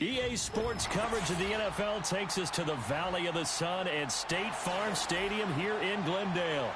EA Sports coverage of the NFL takes us to the Valley of the Sun and State Farm Stadium here in Glendale.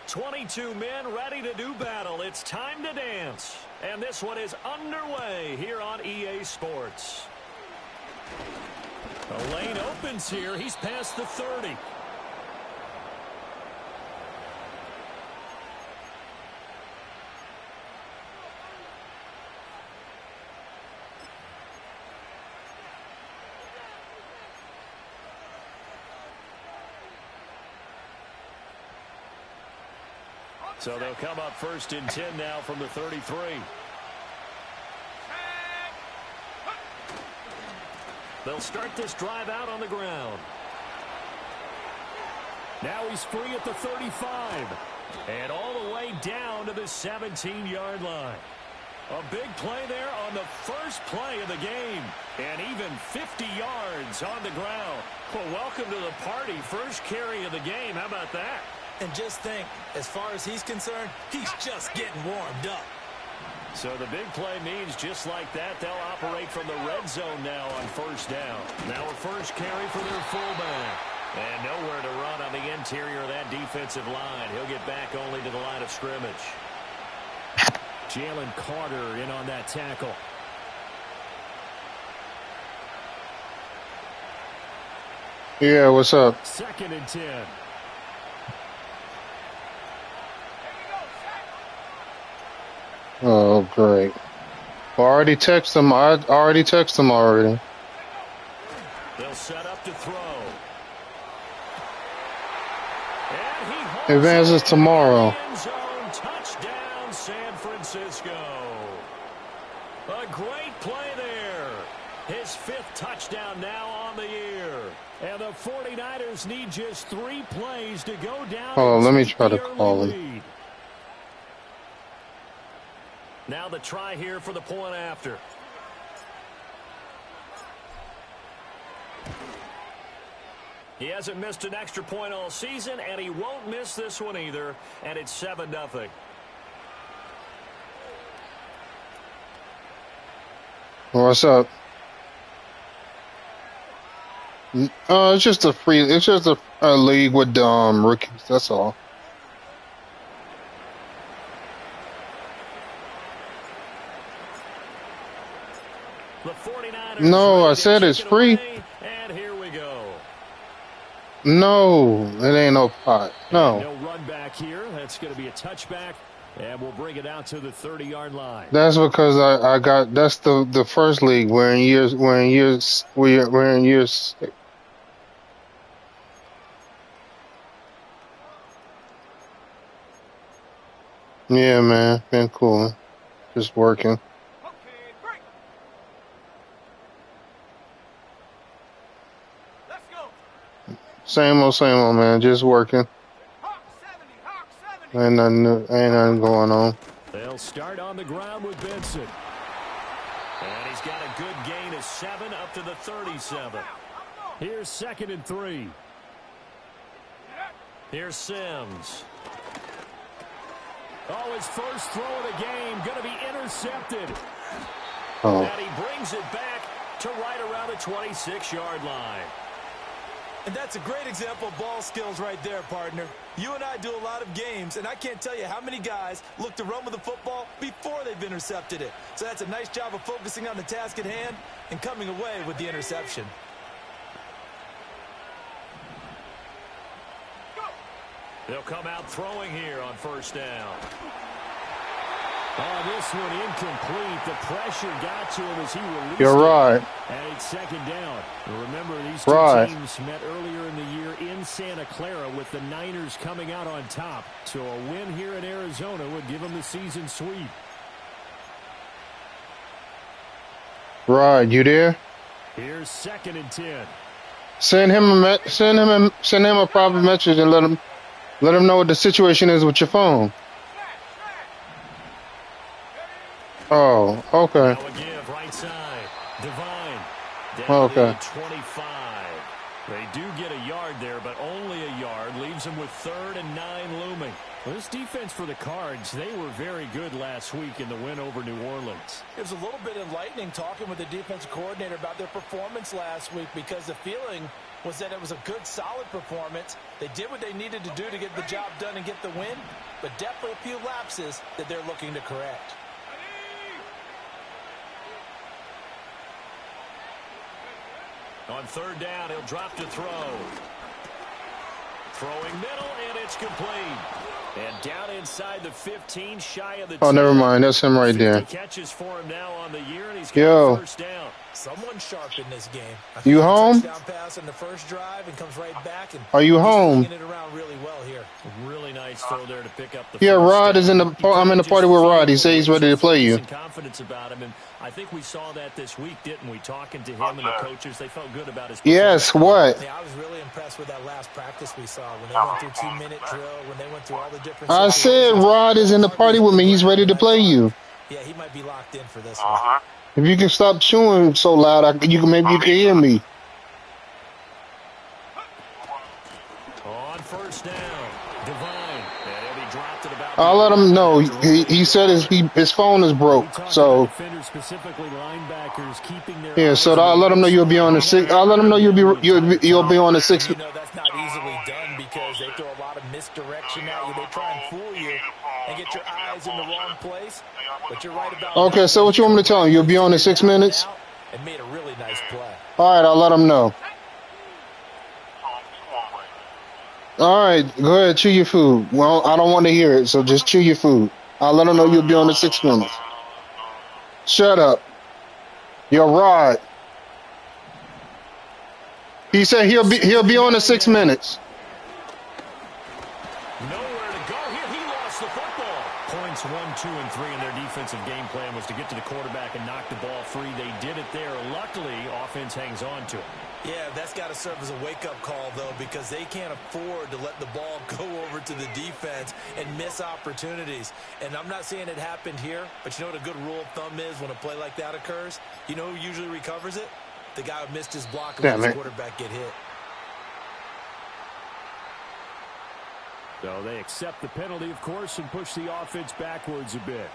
"22 men ready to do battle. It's time to dance." And this one is underway here on EA Sports. A lane opens here. He's past the 30. So they'll come up 1st and 10 now from the 33. They'll start this drive out on the ground. Now he's free at the 35. And all the way down to the 17-yard line. A big play there on the first play of the game. And even 50 yards on the ground. Well, welcome to the party. First carry of the game. How about that? And just think, as far as he's concerned, he's just getting warmed up. So the big play means just like that, they'll operate from the red zone now on 1st down. Now a first carry for their fullback. And nowhere to run on the interior of that defensive line. He'll get back only to the line of scrimmage. Jalen Carter in on that tackle. Yeah, what's up? 2nd and 10. Oh, great. I already texted him. already. They'll set up to throw. Advances tomorrow. Touchdown, San Francisco. A great play there. His 5th touchdown now on the year. And the 49ers need just 3 plays to go down. Hold on, let me try to call him. Now the try here for the point after. He hasn't missed an extra point all season, and he won't miss this one either. And it's 7-0. What's up? It's just a league with rookies. That's all. The 49ers no, I said it's free. And here we go. No, it ain't no pot. No. No run back here. That's going to be a touchback, and we'll bring it out to the 30-yard line. That's because I got that's the first league. We're in years 6. Yeah, man, been cool. Just working. Same old, man. Just working. Ain't nothing going on. They'll start on the ground with Benson. And he's got a good gain of 7 up to the 37. Here's 2nd and 3. Here's Sims. Oh, his first throw of the game going to be intercepted. Oh. And he brings it back to right around the 26-yard line. And that's a great example of ball skills right there, partner. You and I do a lot of games, and I can't tell you how many guys look to run with the football before they've intercepted it. So that's a nice job of focusing on the task at hand and coming away with the interception. They'll come out throwing here on 1st down. Oh, this one incomplete. The pressure got to him as he released it. You're right. And it's 2nd down. Remember, these two teams met earlier in the year in in Santa Clara with the Niners coming out on top. So a win here in Arizona would give them the season sweep. Rod, you there? Here's 2nd and 10. Send him a private message and let him know what the situation is with your phone. Oh, okay. Now a give right side. Divine. Okay. 25. They do get a yard there, but only a yard. Leaves them with 3rd and 9 looming. Well, this defense for the Cards, they were very good last week in the win over New Orleans. It was a little bit enlightening talking with the defensive coordinator about their performance last week because the feeling was that it was a good, solid performance. They did what they needed to do to get the job done and get the win, but definitely a few lapses that they're looking to correct. On 3rd down, he'll drop to throw. Throwing middle, and it's complete. And down inside the 15, shy of the 10. Oh, never mind. That's him right there. Catches for him now on the year, and he's got the 1st down. Someone sharp in this game. You home? Touchdown pass in the first drive and comes right back. And are you home? It around really well here. Really nice throw there to pick up the yeah, Rod down. is in the. I'm in the party with Rod. He says he's ready to play you. Confidence about him, and I think we saw that this week, didn't we? Talking to him and the coaches, they felt good about his. Yes. What? Yeah, I was really impressed with that last practice we saw when they went through 2-minute drill, when they went through all the different. I said Rod is in the party with me. He's ready to play you. Yeah, he might be locked in for this one. If you can stop chewing so loud, maybe you can hear me. On 1st down, Divine. And he'll be dropped at about. I'll let him know. He said his phone is broke. So specifically linebackers keeping their yeah. So I'll let him know you'll be on the 6. I'll let him know you'll be on the 6. You know that's not easily done because they throw a lot of misdirection at you. They try and fool you and get your eyes in the wrong place. But you're right about. Okay. So what you want me to tell him? You'll be on in 6 minutes. And made a really nice play. All right. I'll let him know. All right, go ahead, chew your food. Well, I don't want to hear it, so just chew your food. I'll let him know you'll be on in 6 minutes. Shut up. You're Rod. He said he'll be on in 6 minutes. Nowhere to go here. He lost the football. Points 1, 2, and 3 in their defensive game plan was to get to the quarterback and knock the ball free. They did it there. Luckily, offense hangs on to it. Yeah, that's got to serve as a wake-up call, though, because they can't afford to let the ball go over to the defense and miss opportunities. And I'm not saying it happened here, but you know what a good rule of thumb is when a play like that occurs? You know who usually recovers it? The guy who missed his block and let his quarterback get hit. So they accept the penalty, of course, and push the offense backwards a bit.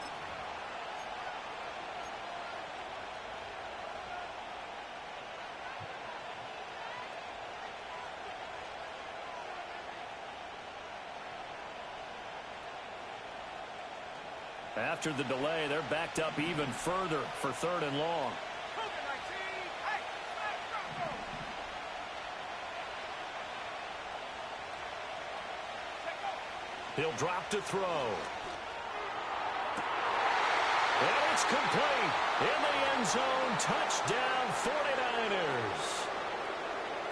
After the delay, they're backed up even further for 3rd and long. He'll drop to throw. And it's complete. In the end zone, touchdown 49ers.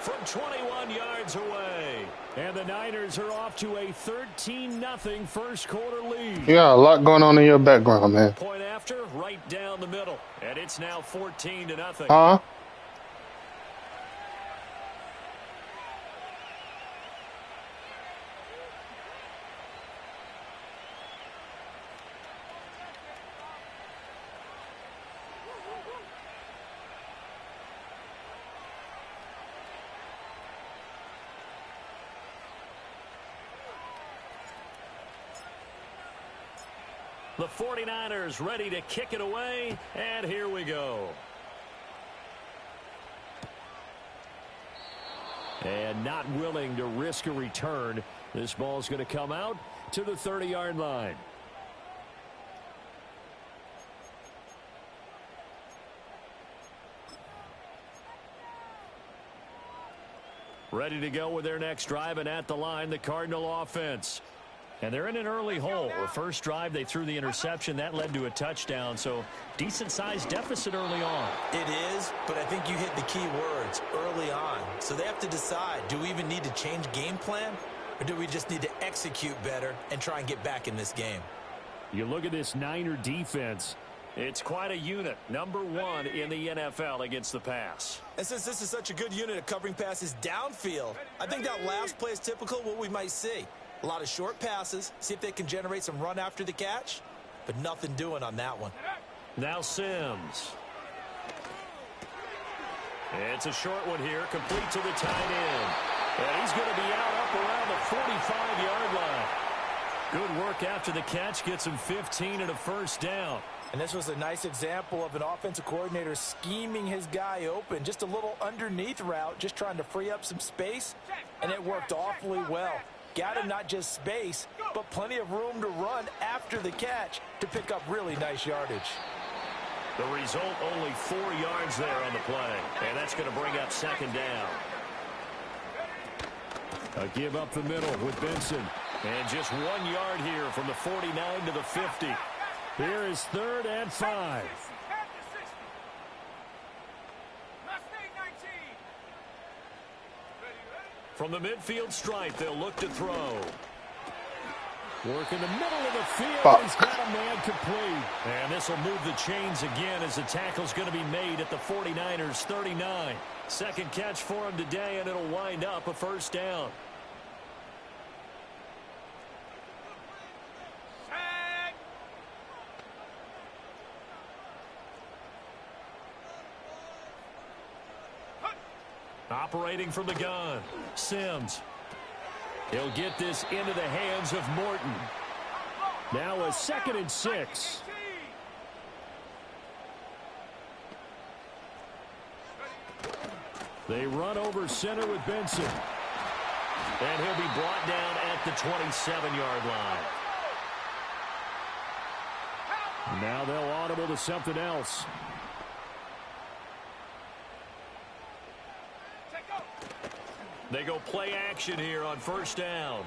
From 21 yards away. And the Niners are off to a 13-0 first quarter lead. Yeah, a lot going on in your background, man. Point after, right down the middle. And it's now 14-0. Huh? The 49ers ready to kick it away, and here we go. And not willing to risk a return. This ball's going to come out to the 30-yard line. Ready to go with their next drive, and at the line, the Cardinal offense. And they're in an early hole. The first drive, they threw the interception. That led to a touchdown. So decent-sized deficit early on. It is, but I think you hit the key words, early on. So they have to decide, do we even need to change game plan? Or do we just need to execute better and try and get back in this game? You look at this Niner defense. It's quite a unit. Number 1 in the NFL against the pass. And since this is such a good unit of covering passes downfield, I think that last play is typical of what we might see. A lot of short passes, see if they can generate some run after the catch, but nothing doing on that one. Now Sims. It's a short one here, complete to the tight end. And he's going to be out up around the 45-yard line. Good work after the catch, gets him 15 and a first down. And this was a nice example of an offensive coordinator scheming his guy open. Just a little underneath route, just trying to free up some space, and it worked awfully well. Got him not just space, but plenty of room to run after the catch to pick up really nice yardage. The result, only 4 yards there on the play, and that's going to bring up second down. A give up the middle with Benson. And just 1 yard here from the 49 to the 50. Here is 3rd and 5. From the midfield stripe, they'll look to throw. Work in the middle of the field. He's got a man complete. And this will move the chains again as the tackle's going to be made at the 49ers 39. Second catch for him today, and it'll wind up a first down. Operating from the gun, Sims. He'll get this into the hands of Morton. Now a 2nd and 6. They run over center with Benson. And he'll be brought down at the 27-yard line. Now they'll audible to something else. They go play action here on first down.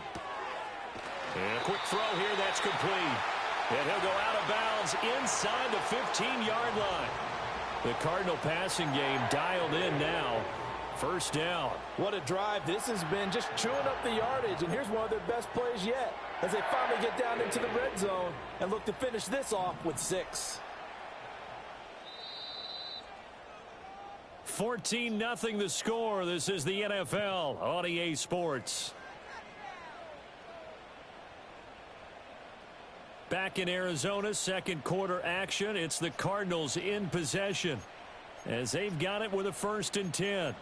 And a quick throw here, that's complete. And he'll go out of bounds inside the 15-yard line. The Cardinal passing game dialed in now. First down. What a drive this has been, just chewing up the yardage. And here's one of their best plays yet as they finally get down into the red zone and look to finish this off with 6. 14-0 the score. This is the NFL on EA Sports. Back in Arizona, second quarter action. It's the Cardinals in possession as they've got it with a 1st and 10.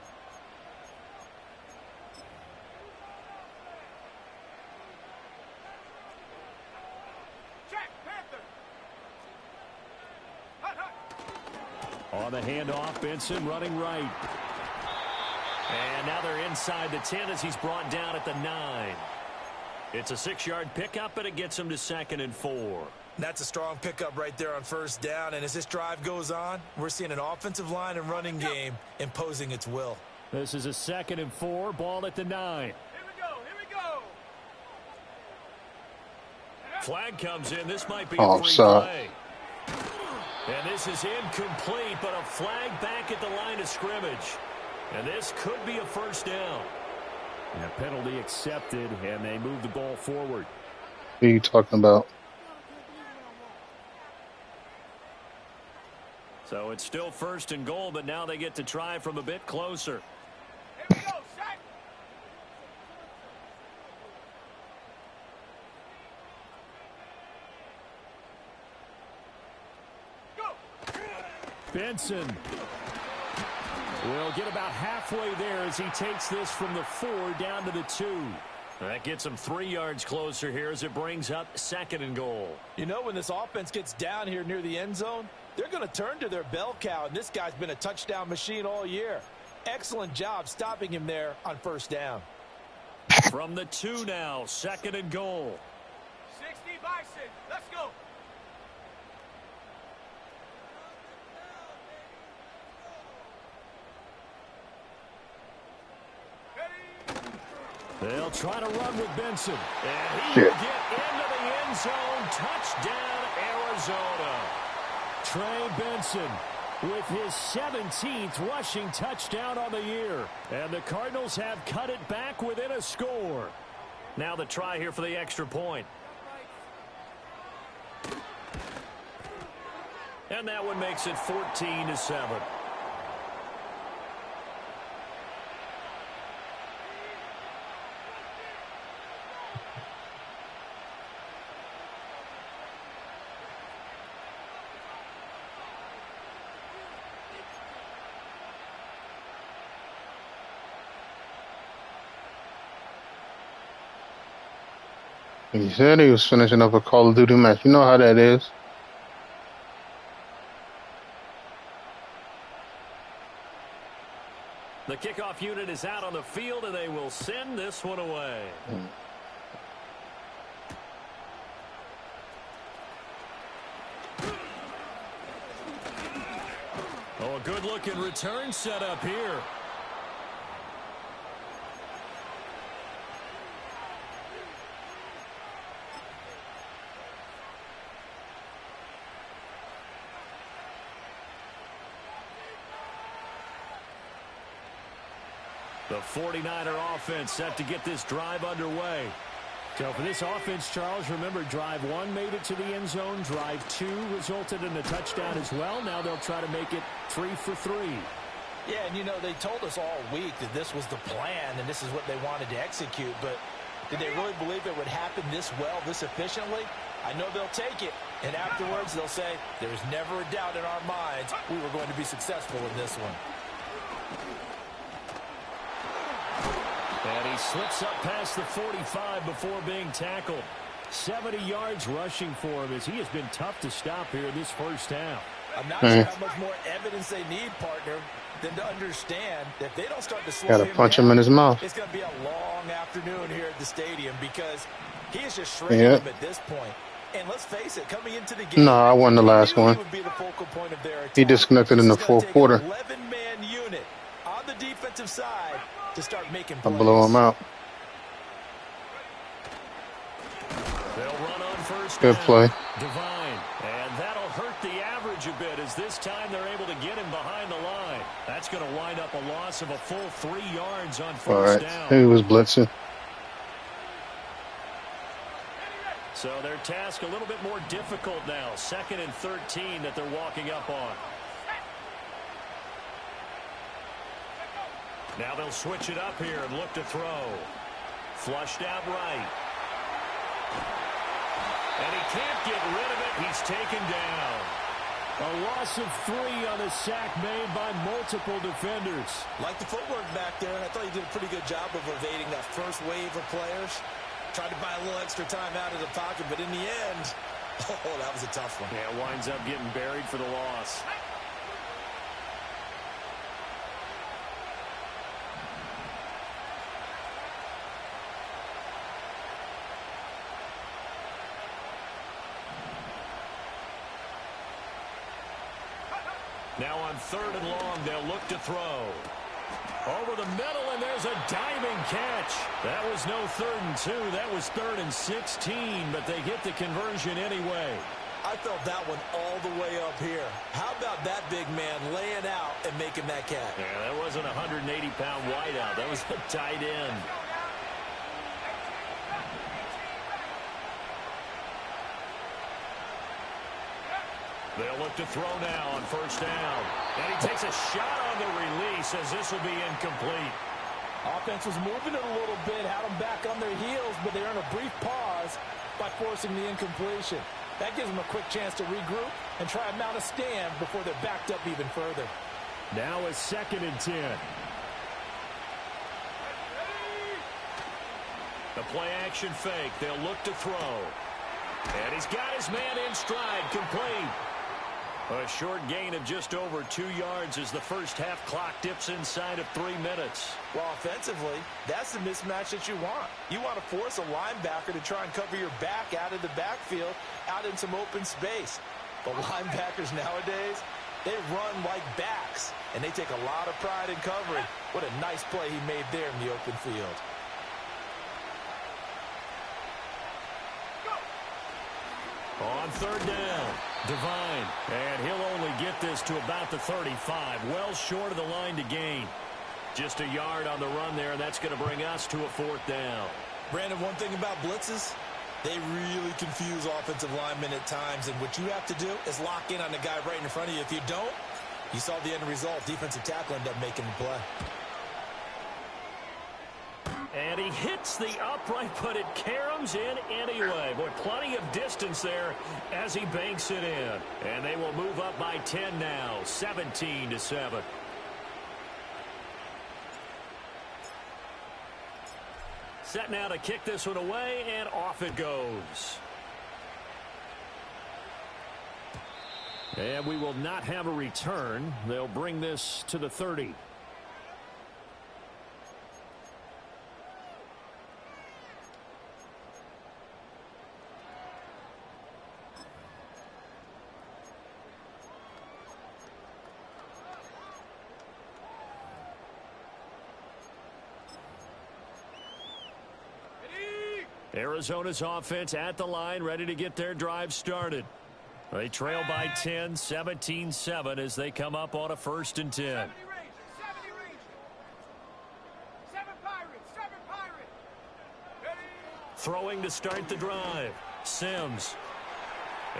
On the handoff, Benson running right. And now they're inside the 10 as he's brought down at the 9. It's a 6-yard pickup, but it gets him to 2nd and 4. That's a strong pickup right there on first down. And as this drive goes on, we're seeing an offensive line and running game imposing its will. This is a 2nd and 4, ball at the 9. Here we go. Flag comes in. This might be Oh, a free sorry. play. And this is incomplete, but a flag back at the line of scrimmage. And this could be a first down. And a penalty accepted, and they move the ball forward. What are you talking about? So it's still 1st and goal, but now they get to try from a bit closer. Here we go, set. Benson will get about halfway there as he takes this from the 4 down to the 2. That gets him 3 yards closer here as it brings up 2nd and goal. You know, when this offense gets down here near the end zone, they're going to turn to their bell cow, and this guy's been a touchdown machine all year. Excellent job stopping him there on first down. From the 2 now, 2nd and goal. 60 Bison. Let's go. They'll try to run with Benson. And he Shit. will get into the end zone. Touchdown, Arizona. Trey Benson with his 17th rushing touchdown on the year. And the Cardinals have cut it back within a score. Now the try here for the extra point. And that one makes it 14-7. He said he was finishing up a Call of Duty match. You know how that is. The kickoff unit is out on the field, and they will send this one away. Oh, a good-looking return set up here. The 49er offense set to get this drive underway. So for this offense, Charles, remember, drive 1 made it to the end zone. Drive 2 resulted in a touchdown as well. Now they'll try to make it 3 for 3. Yeah, and you know, they told us all week that this was the plan and this is what they wanted to execute. But did they really believe it would happen this well, this efficiently? I know they'll take it. And afterwards, they'll say, there was never a doubt in our minds we were going to be successful in this one. And he slips up past the 45 before being tackled. 70 yards rushing for him as he has been tough to stop here in this first half. I'm not sure how much more evidence they need, partner, than to understand that if they don't start to slow Gotta him punch down, him in his mouth. it's going to be a long afternoon here at the stadium because he is just shredding him at this point. And let's face it, coming into the game, No, I won the last one. would be the focal point of their attack. He disconnected in the This is gonna fourth take quarter. an 11-man unit on the defensive side to start making I plays. blew him out. They'll run on first Good down. play. Divine. And that'll hurt the average a bit as this time they're able to get him behind the line. That's going to wind up a loss of a full 3 yards on All first right. down. He was blitzing. So their task a little bit more difficult now. 2nd and 13 that they're walking up on. Now they'll switch it up here and look to throw. Flushed out right. And he can't get rid of it. He's taken down. A loss of 3 on a sack made by multiple defenders. Like the footwork back there, I thought he did a pretty good job of evading that first wave of players. Tried to buy a little extra time out of the pocket, but in the end, oh, that was a tough one. Yeah, winds up getting buried for the loss. Now on 3rd and long, they'll look to throw. Over the middle, and there's a diving catch. That was no 3rd and 2. That was 3rd and 16, but they get the conversion anyway. I felt that one all the way up here. How about that big man laying out and making that catch? Yeah, that wasn't a 180-pound wideout. That was a tight end. They'll look to throw now on first down. And he takes a shot on the release as this will be incomplete. Offense was moving it a little bit, had them back on their heels, but they earned a brief pause by forcing the incompletion. That gives them a quick chance to regroup and try and mount a stand before they're backed up even further. Now a 2nd and 10. The play action fake. They'll look to throw. And he's got his man in stride, complete. A short gain of just over 2 yards as the first half clock dips inside of 3 minutes. Well, offensively, that's the mismatch that you want. You want to force a linebacker to try and cover your back out of the backfield, out in some open space. But linebackers nowadays, they run like backs, and they take a lot of pride in covering. What a nice play he made there in the open field. On third down, Devine. And he'll only get this to about the 35. Well short of the line to gain. Just a yard on the run there. That's going to bring us to a fourth down. Brandon, one thing about blitzes, they really confuse offensive linemen at times. And what you have to do is lock in on the guy right in front of you. If you don't, you saw the end result. Defensive tackle ended up making the play. And he hits the upright, but it caroms in anyway. Boy, plenty of distance there as he banks it in. And they will move up by 10 now, 17-7. Set now to kick this one away, and off it goes. And we will not have a return. They'll bring this to the 30. Arizona's offense at the line, ready to get their drive started. They trail by 10, 17-7 as they come up on a 1st and 10. 70 Rangers, 70 Rangers. 7 Pirates, 7 Pirates. Ready? Throwing to start the drive. Sims.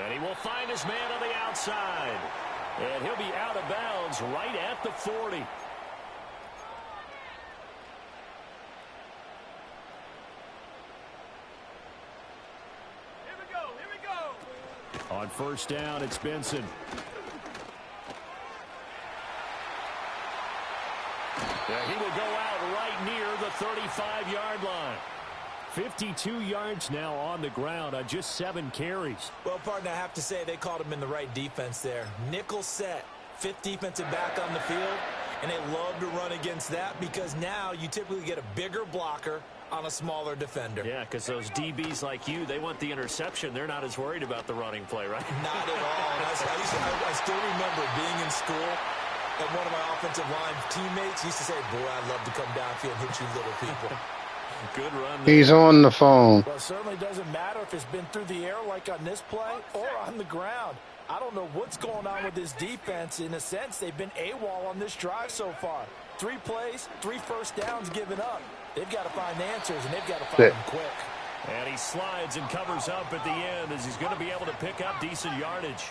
And he will find his man on the outside. And he'll be out of bounds right at the 40. On 1st down, it's Benson. Yeah, he will go out right near the 35-yard line. 52 yards now on the ground on just 7 carries. Well, partner, I have to say they called him in the right defense there. Nickel set, 5th defensive back on the field, and they love to run against that because now you typically get a bigger blocker on a smaller defender. Yeah, because those DBs like you, they want the interception. They're not as worried about the running play, right? Not at all. I still remember being in school, and one of my offensive line teammates used to say, boy, I'd love to come downfield and hit you little people. Good run. He's on the phone. Well, it certainly doesn't matter if it's been through the air like on this play or on the ground. I don't know what's going on with this defense. In a sense, they've been AWOL on this drive so far. 3 plays, 3 first downs given up. They've got to find answers, and they've got to find them quick. And he slides and covers up at the end as he's going to be able to pick up decent yardage.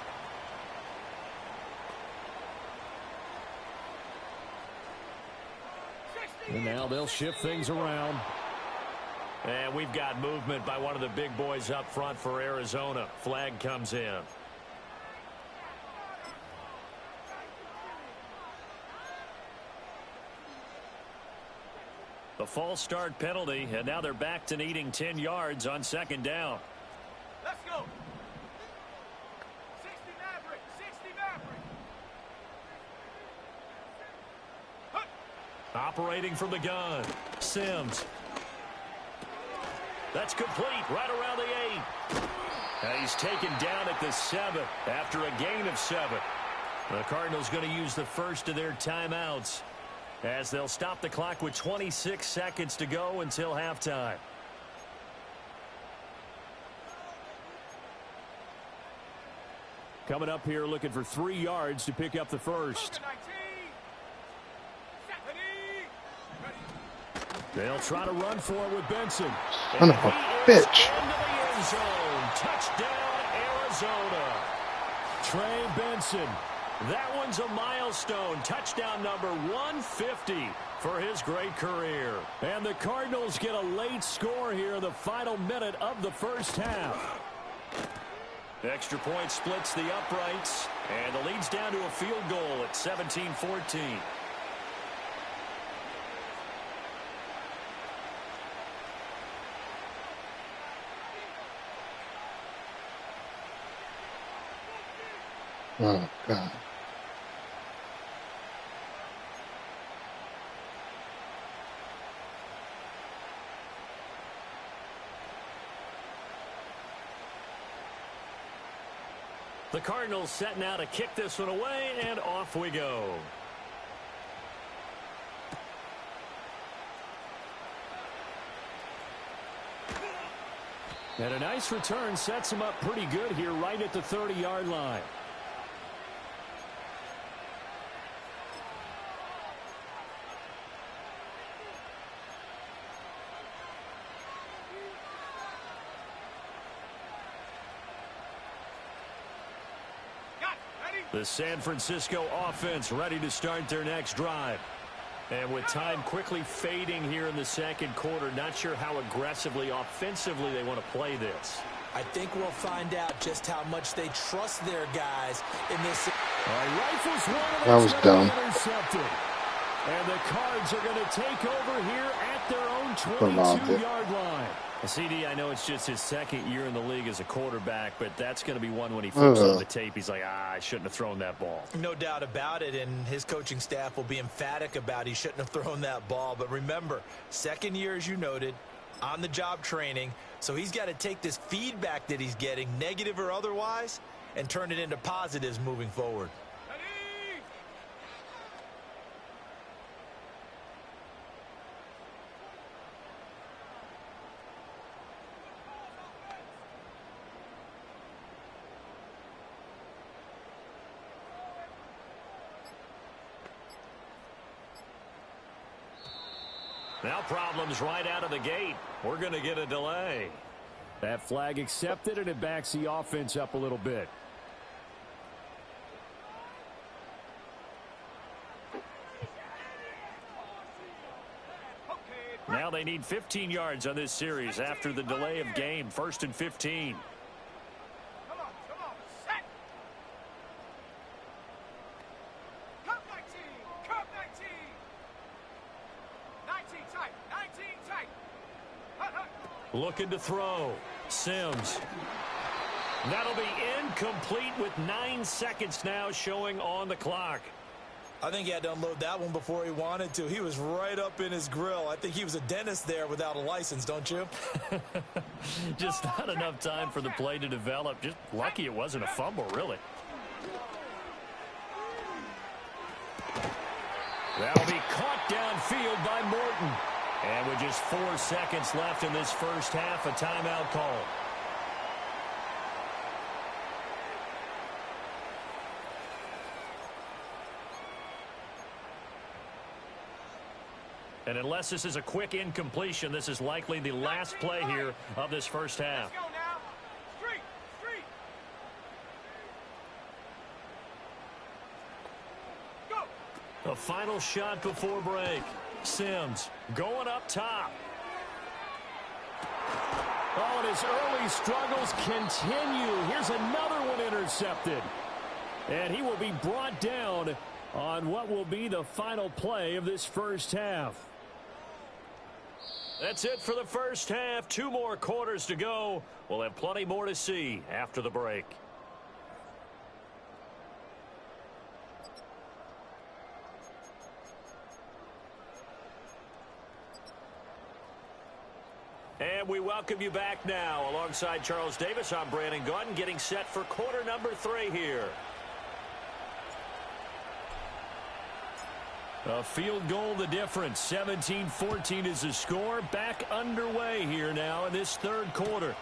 And now they'll shift things around. And we've got movement by one of the big boys up front for Arizona. Flag comes in. The false start penalty, and now they're back to needing 10 yards on 2nd down. Let's go. 60 Maverick, 60 Maverick. Operating from the gun. Sims. That's complete right around the 8. And he's taken down at the 7 after a gain of 7. The Cardinals going to use the first of their timeouts as they'll stop the clock with 26 seconds to go until halftime. Coming up here looking for 3 yards to pick up the first. They'll try to run for it with Benson. Son of a bitch. Into the end zone. Touchdown, Arizona. Trey Benson. That one's a milestone. Touchdown number 150 for his great career. And the Cardinals get a late score here in the final minute of the first half. The extra point splits the uprights, and the lead's down to a field goal at 17-14. Oh, God. The Cardinals set now to kick this one away, and off we go. And a nice return sets him up pretty good here right at the 30-yard line. The San Francisco offense ready to start their next drive. And with time quickly fading here in the second quarter, not sure how aggressively, offensively they want to play this. I think we'll find out just how much they trust their guys in this. Rifles one, That was dumb. Intercepted. And the Cards are going to take over here at their own About 22-yard line. CD, I know it's just his second year in the league as a quarterback, but that's going to be one when he flips on the tape. He's like, I shouldn't have thrown that ball. No doubt about it, and his coaching staff will be emphatic about he shouldn't have thrown that ball. But remember, second year, as you noted, on-the-job training, so he's got to take this feedback that he's getting, negative or otherwise, and turn it into positives moving forward. Now problems right out of the gate. We're going to get a delay. That flag accepted, and it backs the offense up a little bit. Now they need 15 yards on this series after the delay of game. 1st and 15. Come on, set. Cup 19, Cup 19. 19 tight, 19 tight. Hut, hut. Looking to throw. Sims. That'll be incomplete with 9 seconds now showing on the clock. I think he had to unload that one before he wanted to. He was right up in his grill. I think he was a dentist there without a license, don't you? Just not enough time for the play to develop. Just lucky it wasn't a fumble, really. That'll be caught downfield by Morton. And with just 4 seconds left in this first half, a timeout call. And unless this is a quick incompletion, this is likely the last play here of this first half. Let's go now. Street, street. Go. The final shot before break. Sims going up top. Oh, and his early struggles continue. Here's another one intercepted. And he will be brought down on what will be the final play of this first half. That's it for the first half. 2 more quarters to go. We'll have plenty more to see after the break. And we welcome you back now. Alongside Charles Davis, I'm Brandon Gaudin, getting set for quarter number 3 here. A field goal the difference. 17-14 is the score. Back underway here now in this third quarter.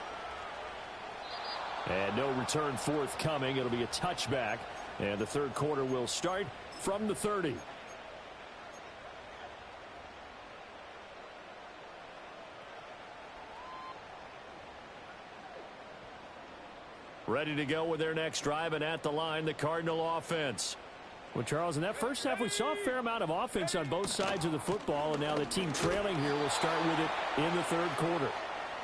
And no return forthcoming. It'll be a touchback. And the third quarter will start from the 30. Ready to go with their next drive, and at the line, the Cardinal offense. Well, Charles, in that first half, we saw a fair amount of offense on both sides of the football, and now the team trailing here will start with it in the third quarter.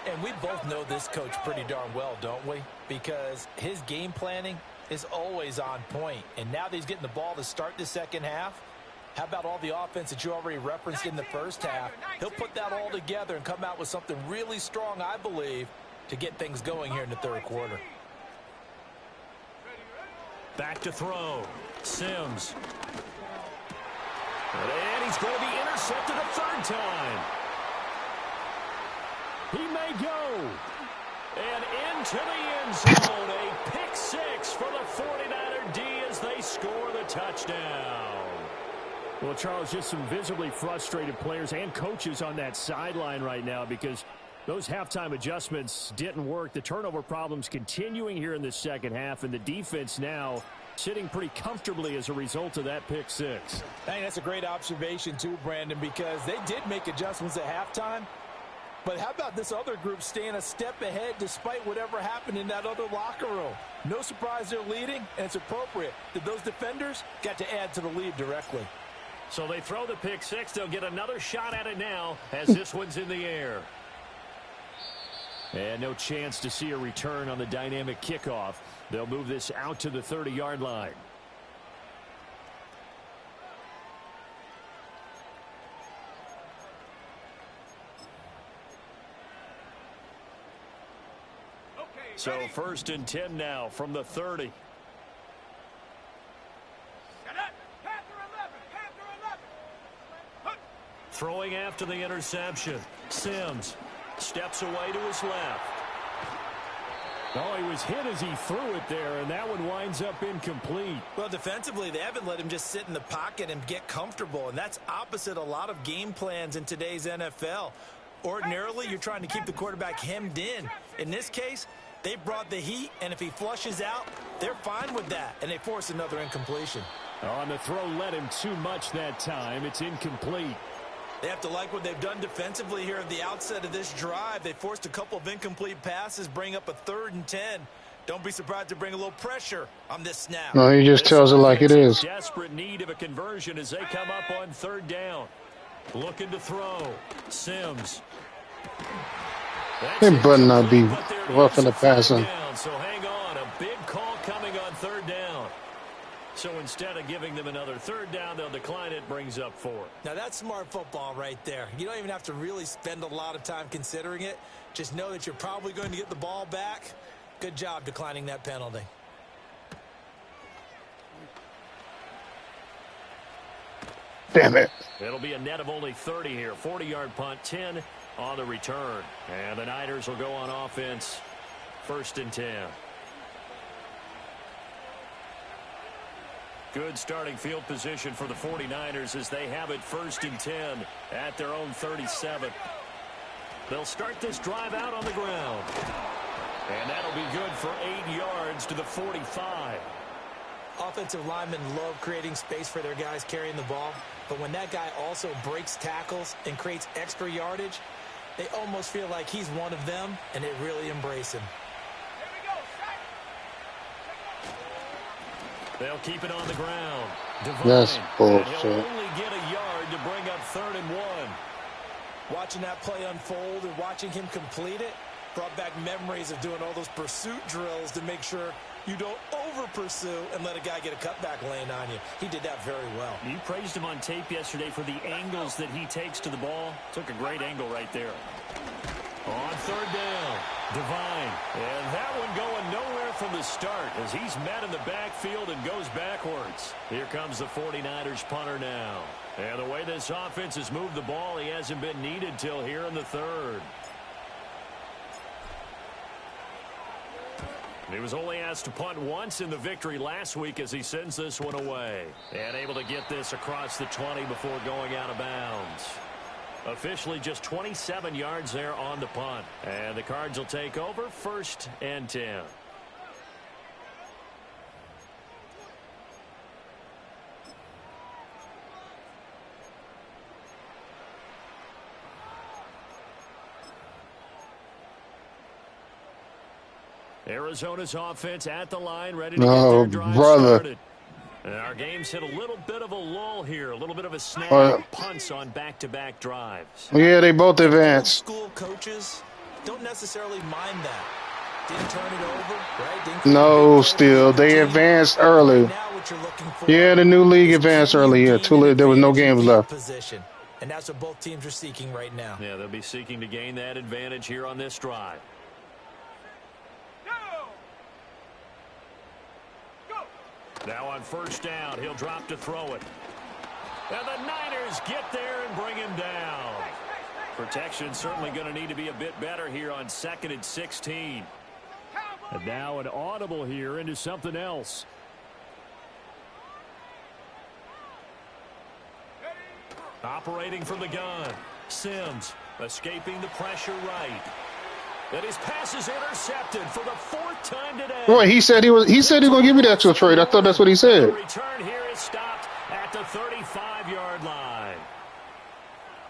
And we both know this coach pretty darn well, don't we? Because his game planning is always on point. And now that he's getting the ball to start the second half, how about all the offense that you already referenced in the first half? He'll put that all together and come out with something really strong, I believe, to get things going here in the third quarter. Back to throw. Sims. And he's going to be intercepted a third time. He may go. And into the end zone. A pick 6 for the 49er D as they score the touchdown. Well, Charles, just some visibly frustrated players and coaches on that sideline right now because Those halftime adjustments didn't work. The turnover problems continuing here in the second half, and the defense now sitting pretty comfortably as a result of that pick six. Hey, that's a great observation too, Brandon, because they did make adjustments at halftime. But how about this other group staying a step ahead despite whatever happened in that other locker room? No surprise they're leading, and it's appropriate that those defenders got to add to the lead directly. So they throw the pick six. They'll get another shot at it now as this one's in the air. And no chance to see a return on the dynamic kickoff. They'll move this out to the 30-yard line. So first and 10 now from the 30. Throwing after the interception. Sims steps away to his left. Oh, he was hit as he threw it there, and that one winds up incomplete. Well, defensively, they haven't let him just sit in the pocket and get comfortable, and that's opposite a lot of game plans in today's NFL. Ordinarily, you're trying to keep the quarterback hemmed in. In this case, they brought the heat, and if he flushes out, they're fine with that, and they force another incompletion. On the throw led him too much that time. It's incomplete. They have to like what they've done defensively here at the outset of this drive. They forced a couple of incomplete passes, bring up a 3rd and 10. Don't be surprised to bring a little pressure on this snap. No, he just tells it like it is. Desperate need of a conversion as they come up on 3rd down. Looking to throw. Sims. They better not be roughing the passing. So hang on. A big call coming on 3rd down. So instead of giving them another 3rd down, they'll decline it. Brings up 4. Now that's smart football right there. You don't even have to really spend a lot of time considering it. Just know that you're probably going to get the ball back. Good job declining that penalty. Damn it. It'll be a net of only 30 here. 40-yard punt, 10 on the return. And the Niners will go on offense. 1st and 10. Good starting field position for the 49ers as they have it 1st and 10 at their own 37. They'll start this drive out on the ground. And that'll be good for 8 yards to the 45. Offensive linemen love creating space for their guys carrying the ball. But when that guy also breaks tackles and creates extra yardage, they almost feel like he's one of them, and they really embrace him. They'll keep it on the ground. That's bullshit. He'll only get a yard to bring up 3rd and 1. Watching that play unfold and watching him complete it brought back memories of doing all those pursuit drills to make sure you don't over-pursue and let a guy get a cutback lane on you. He did that very well. You praised him on tape yesterday for the angles that he takes to the ball. Took a great angle right there. On 3rd down, Devine. And that one going nowhere from the start as he's met in the backfield and goes backwards. Here comes the 49ers punter now. And the way this offense has moved the ball, he hasn't been needed till here in the 3rd. He was only asked to punt once in the victory last week as he sends this one away. And able to get this across the 20 before going out of bounds. Officially just 27 yards there on the punt. And the Cards will take over 1st and 10. Arizona's offense at the line, ready to get their drive started. And our game's hit a little bit of a lull here, a little bit of a snag, punts on back-to-back drives. Yeah, they both advanced. School coaches don't necessarily mind that. Didn't turn it over, right? No, still they advanced early. Now what you're looking for, Yeah, the new league advanced early. Yeah, there was no games left. Position. And that's what both teams are seeking right now. Yeah, they'll be seeking to gain that advantage here on this drive. Now on 1st down, he'll drop to throw it. And the Niners get there and bring him down. Protection certainly going to need to be a bit better here on 2nd and 16. And now an audible here into something else. Operating from the gun. Sims escaping the pressure right. And his pass is intercepted for the 4th time today. Boy, he said he was gonna give me the extra trade. I thought that's what he The said. return here is stopped at the 35-yard line.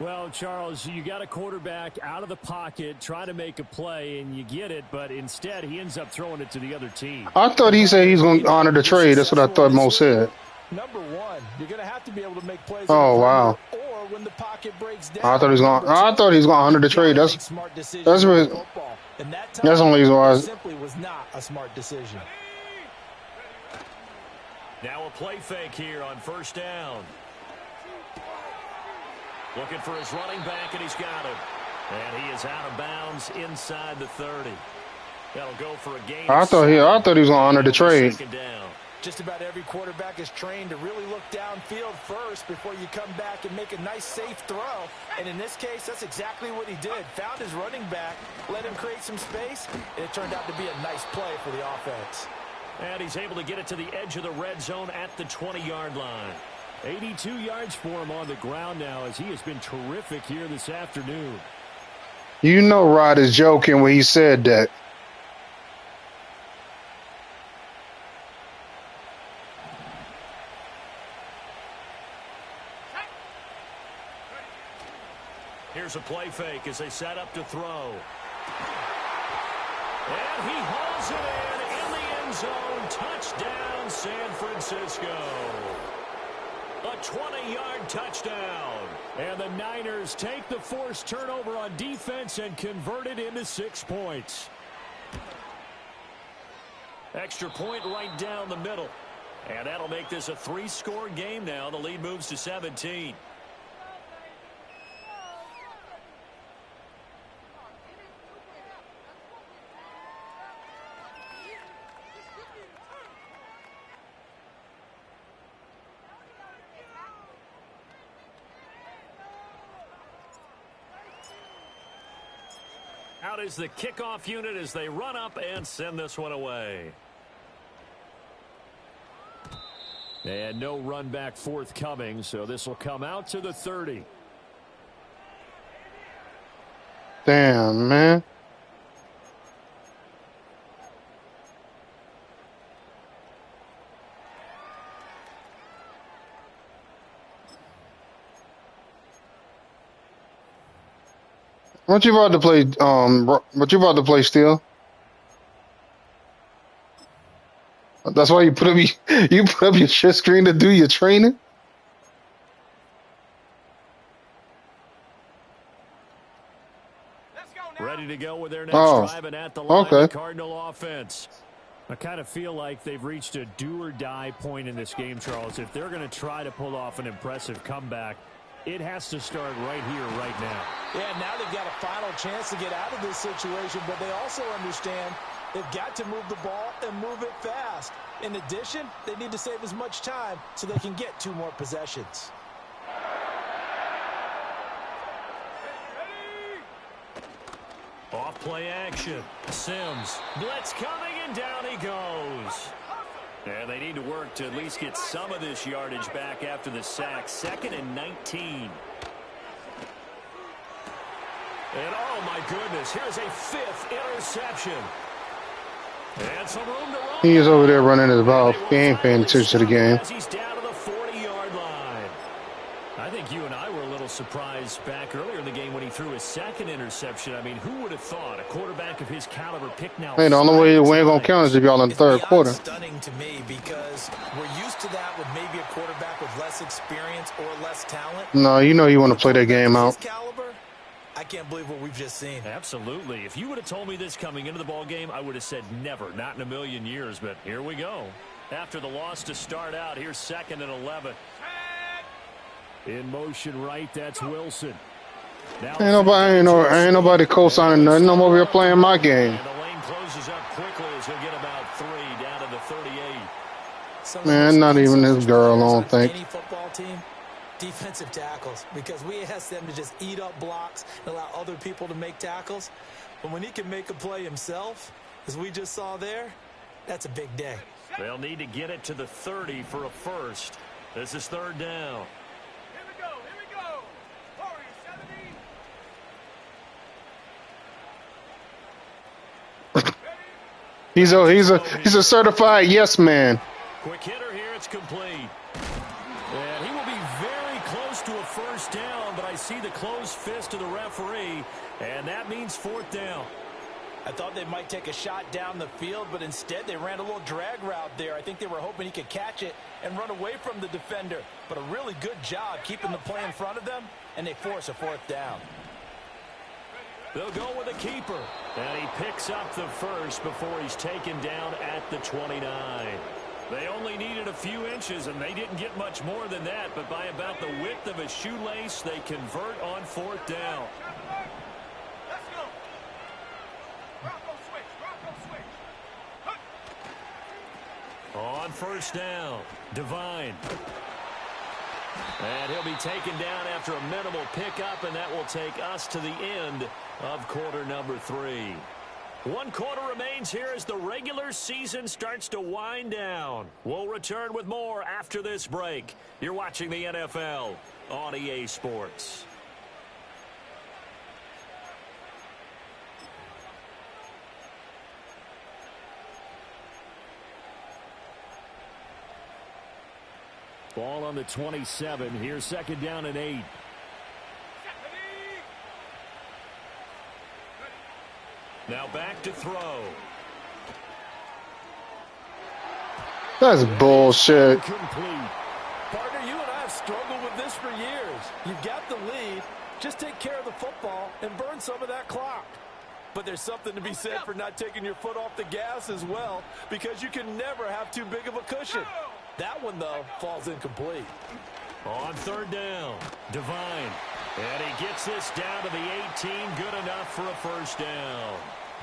Well, Charles, you got a quarterback out of the pocket trying to make a play, and you get it, but instead he ends up throwing it to the other team. I thought he said he's gonna honor the trade. That's what I thought Mo said. Number one, you're going to have to be able to make plays. Oh wow! Or when the pocket breaks down. I thought he's gonna honor the trade. That's really, that's the only reason why. Simply was not a smart decision. Now a play fake here on 1st down. Looking for his running back, and he's got him. And he is out of bounds inside the 30. That'll go for a gain. I thought he was gonna honor the trade. 2nd down. Just about every quarterback is trained to really look downfield first before you come back and make a nice, safe throw. And in this case, that's exactly what he did. Found his running back, let him create some space, and it turned out to be a nice play for the offense. And he's able to get it to the edge of the red zone at the 20-yard line. 82 yards for him on the ground now, as he has been terrific here this afternoon. You know Rod is joking when he said that. Here's a play fake as they set up to throw. And he hauls it in the end zone. Touchdown, San Francisco. A 20-yard touchdown. And the Niners take the forced turnover on defense and convert it into 6 points. Extra point right down the middle. And that'll make this a 3-score game now. The lead moves to 17. Out is the kickoff unit as they run up and send this one away. And no run back forthcoming, so this will come out to the 30. Damn, man. What you about to play? What you about to play still? That's why you put up your shit screen to do your training. Let's go now. Ready to go with their next drive and at the line, okay. the Cardinal offense. I kind of feel like they've reached a do-or-die point in this game, Charles. If they're going to try to pull off an impressive comeback, it has to start right here, right now. Yeah, now they've got a final chance to get out of this situation, but they also understand they've got to move the ball and move it fast. In addition, they need to save as much time so they can get 2 more possessions. Off play action. Sims. Blitz coming, and down he goes. And they need to work to at least get some of this yardage back after the sack. 2nd and 19. And oh my goodness, here's a 5th interception. And some room to run. He is over there running his mouth. He ain't paying attention to the game. He's down to the 40-yard line. I think you and I were a little surprised back earlier in the game when he threw his 2nd interception. I mean, who would have thought a quarterback of his caliber picked now? Hey, the only way we ain't gonna count is if y'all in the 3rd quarter. It's stunning to me because we're used to that with maybe a quarterback with less experience or less talent. No, you know you want to play that game out. Caliber, I can't believe what we've just seen. Absolutely. If you would have told me this coming into the ball game, I would have said never, not in a million years. But here we go. After the loss to start out, here's 2nd and 11. In motion right, that's Wilson. Now Ain't nobody co-signing nothing. I'm over here playing my game. And the lane closes up quickly as he'll get about 3 down to the 38. Man, not even this girl, I don't think. Any football team, defensive tackles, because we ask them to just eat up blocks and allow other people to make tackles. But when he can make a play himself, as we just saw there, that's a big day. They'll need to get it to the 30 for a first. This is 3rd down. Here we go. Warriors 70. He's a certified yes man. Quick hitter here. It's complete. And he will be very close to a first down, but I see the closed fist of the referee, and that means fourth down. I thought they might take a shot down the field, but instead they ran a little drag route there. I think they were hoping he could catch it and run away from the defender. But a really good job keeping the play in front of them, and they force a fourth down. They'll go with a keeper. And he picks up the first before he's taken down at the 29. They only needed a few inches, and they didn't get much more than that. But by about the width of a shoelace, they convert on fourth down. Let's go. Rocco switch. Rocco switch. On first down, Devine. And he'll be taken down after a minimal pickup, and that will take us to the end of quarter number 3. 1 quarter remains here as the regular season starts to wind down. We'll return with more after this break. You're watching the NFL on EA Sports. Ball on the 27. Here's second down and 8. Now back to throw. That's bullshit. Complete. Partner, you and I have struggled with this for years. You've got the lead. Just take care of the football and burn some of that clock. But there's something to be said for not taking your foot off the gas as well, because you can never have too big of a cushion. That one, though, falls incomplete. On third down, Devine. And he gets this down to the 18. Good enough for a first down.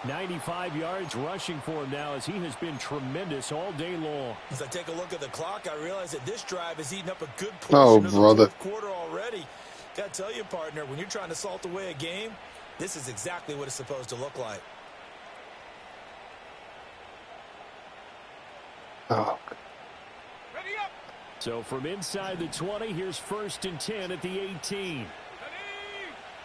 95 yards rushing for him now as he has been tremendous all day long. As I take a look at the clock, I realize that this drive has eaten up a good Oh, portion of brother. the fourth quarter already. Got to tell you, partner, when you're trying to salt away a game, this is exactly what it's supposed to look like. Oh. Ready up. So from inside the 20, here's first and 10 at the 18. Ready.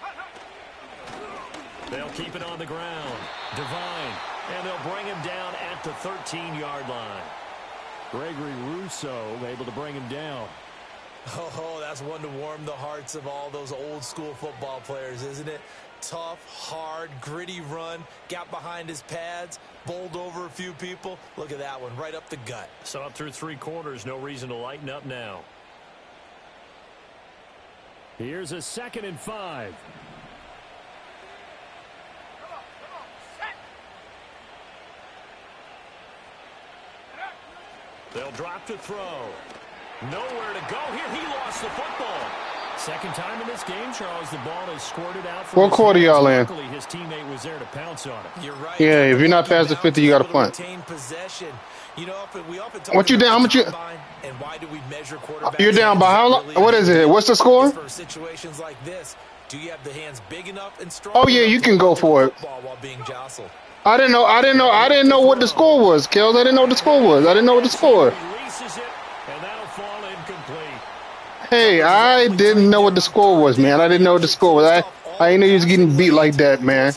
Hut, hut. They'll keep it on the ground. Devine. And they'll bring him down at the 13-yard line. Gregory Rousseau able to bring him down. Oh, that's one to warm the hearts of all those old-school football players, isn't it? Tough, hard, gritty run, got behind his pads, bowled over a few people. Look at that one, right up the gut. So up through 3 quarters, no reason to lighten up now. Here's a 2nd and 5. Come on. Set. They'll drop to throw. Nowhere to go here. He lost the football. Second time in this game, Charles, the ball has squirted out. What quarter y'all in? Luckily, his teammate was there to pounce on it. You're right. Yeah, if you're not past the 50, you got to punt. Possession. You know, we often talk What you down? How much you? And why do we measure quarterbacks? You're down by how long? What is it? What's the score? For situations like this, do you have the hands big enough and strong? Oh yeah, you can go for it. While being jostled. I didn't know what the score was, Kels. I didn't know what the score was. I didn't know what the score. Releases it, and that'll fall incomplete. Hey, I didn't know what the score was, man. I didn't know what the score was. I didn't know you was getting beat like that, man.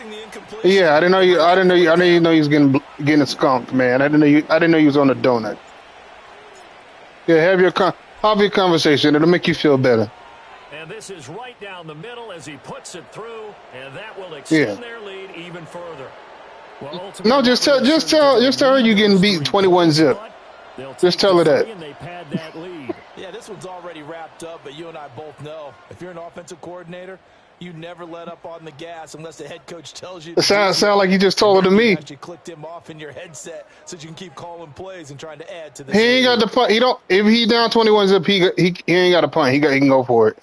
Yeah, I didn't know you. I didn't know you was getting skunked, man. I didn't know you was on a donut. Yeah, have your conversation. It'll make you feel better. And this is right down the middle as he puts it through, and that will extend their lead even further. Well, No, just tell her you getting beat 21-0. Just tell her that. And they pad that lead. Yeah, this one's already wrapped up, but you and I both know if you're an offensive coordinator, you never let up on the gas unless the head coach tells you. It sound like you just told her to me. You clicked him off in your headset so you can keep calling plays and trying to add to the. He ain't got the punt. He don't. If he down 21-0, he ain't got a punt. He can go for it.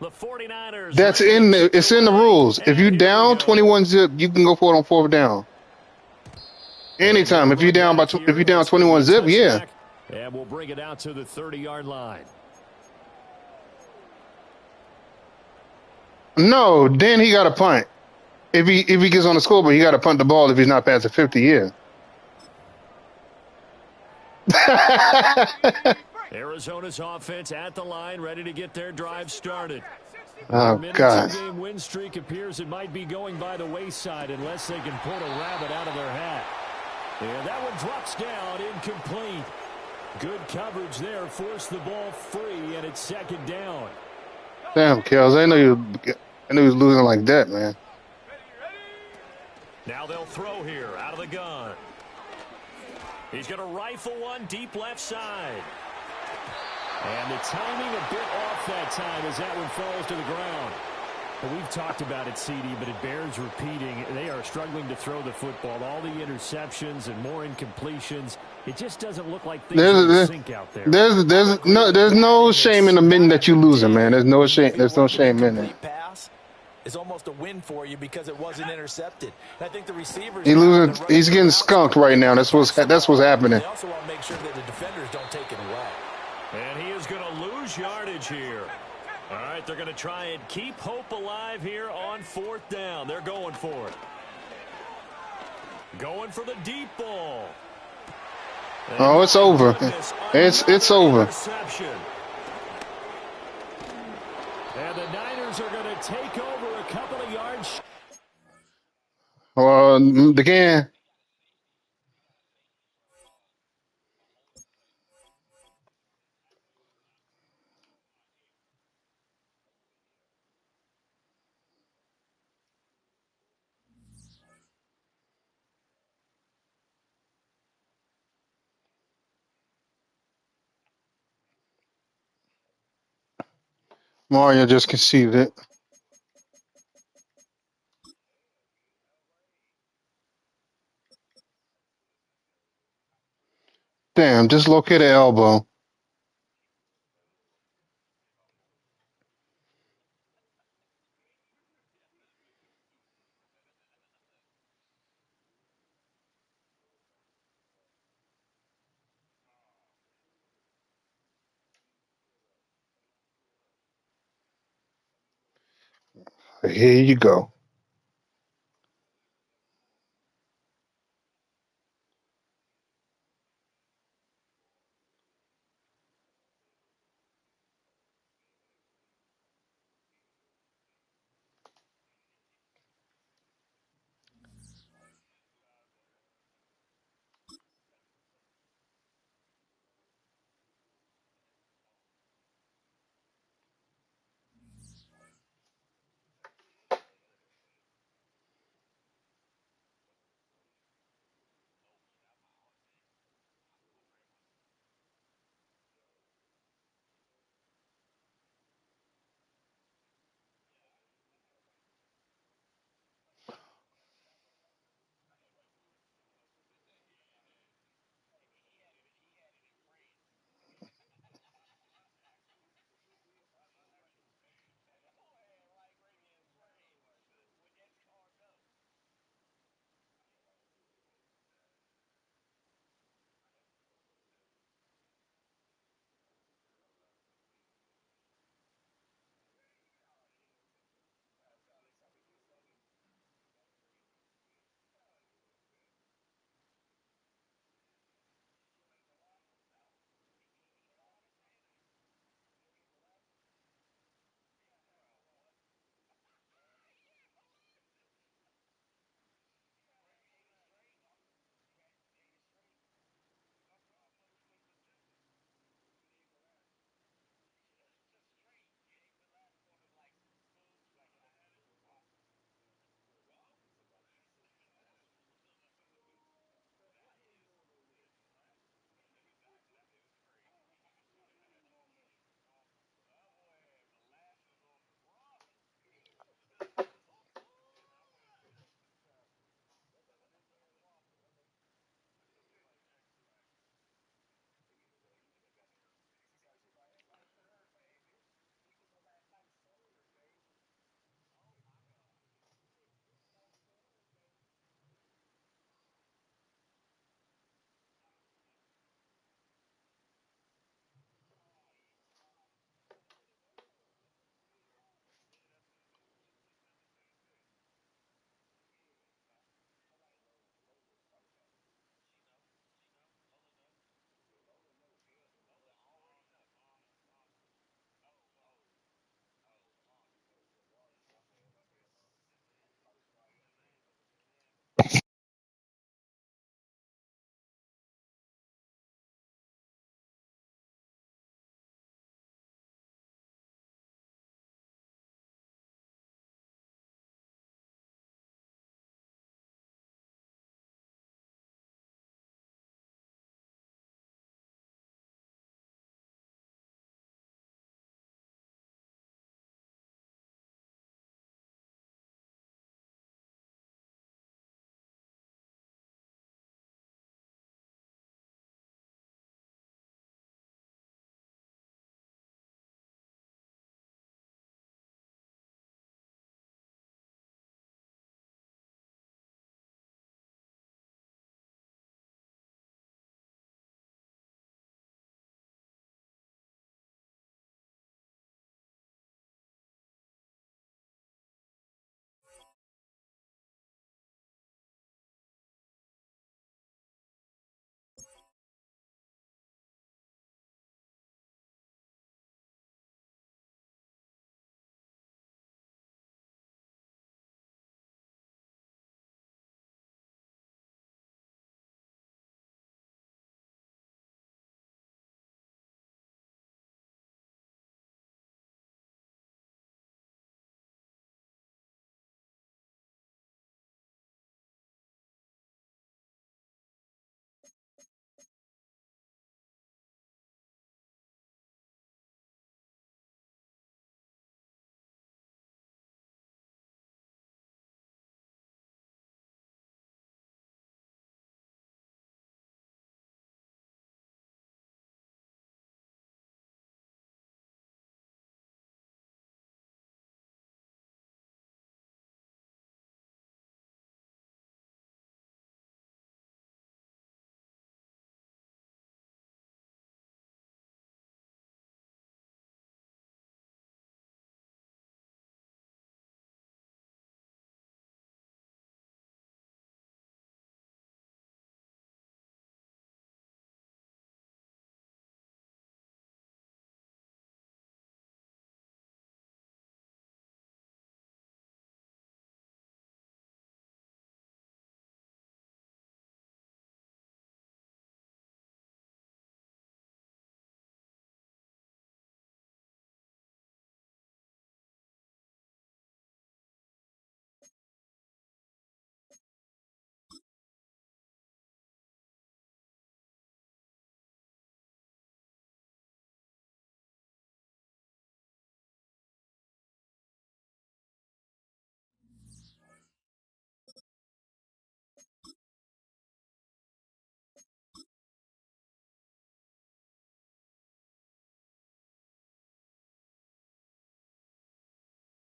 The 49ers. That's it's in the rules. If you down 21-0, you can go for it on 4th down. Anytime. If you down 21-0, yeah. And we'll bring it out to the 30-yard line. No, then he got a punt. If he gets on the scoreboard, he got to punt the ball if he's not past the 50. Yeah. Arizona's offense at the line, ready to get their drive started. Oh, Their God. two-game win streak appears it might be going by the wayside unless they can pull a rabbit out of their hat. And that one drops down, incomplete. Good coverage there, forced the ball free, and it's second down. Damn, Kels, I knew he was losing like that, man. Now they'll throw here out of the gun. He's going to rifle one deep left side. And the timing a bit off that time as that one falls to the ground. Well, we've talked about it, CD, but it bears repeating. They are struggling to throw the football. All the interceptions and more incompletions. It just doesn't look like things are in sync out there. There's no shame in admitting that you're losing, man. There's no shame. There's no shame in it. Pass is almost a win for you because it wasn't intercepted. And I think the receivers He's getting skunked right now. That's what's happening. They also want to make sure that the defenders don't take it away. And he is going to lose yardage here. All right, they're going to try and keep hope alive here on fourth down. They're going for it. Going for the deep ball. Oh, it's over. It's over. And the Niners are going to take over a couple of yards. Again. Mario just conceded it. Damn, dislocated elbow. Here you go.